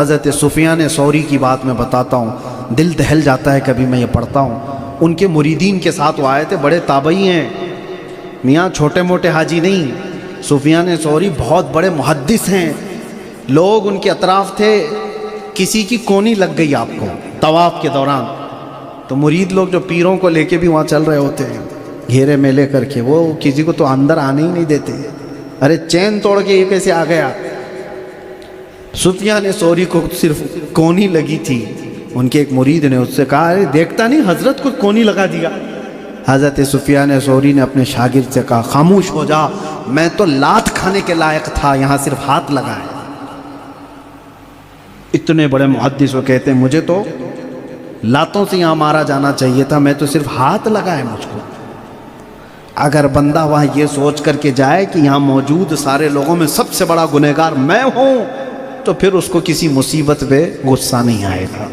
हज़रत सुफियान सौरी की बात मैं बताता हूँ, दिल दहल जाता है कभी मैं ये पढ़ता हूँ। उनके मुरीदीन के साथ वो आए थे, बड़े ताबई हैं मियाँ, छोटे मोटे हाजी नहीं। सुफियान सौरी बहुत बड़े मुहद्दिस हैं। लोग उनके अतराफ़ थे, किसी की कोनी लग गई आपको तवाफ़ के दौरान, तो मुरीद लोग जो पीरों को लेके भी वहाँ चल रहे होते हैं घेरे में ले करके, वो किसी को तो अंदर आने ही नहीं देते। अरे चैन तोड़ के ये कैसे आ गया। सुफियान सौरी को सिर्फ कोनी लगी थी। उनके एक मुरीद ने उससे कहा, अरे देखता नहीं हजरत को कोनी लगा दिया। हजरत सुफियान सौरी ने अपने शागिर्द से कहा, खामोश हो जा, मैं तो लात खाने के लायक था, यहाँ सिर्फ हाथ लगा है। इतने बड़े मुहद्दिस वो कहते हैं, मुझे तो लातों से यहाँ मारा जाना चाहिए था, मैं तो सिर्फ हाथ लगा है मुझको। अगर बंदा वहाँ ये सोच करके जाए कि यहाँ मौजूद सारे लोगों में सबसे बड़ा गुनहगार मैं हूँ, तो फिर उसको किसी मुसीबत पे गुस्सा नहीं आएगा।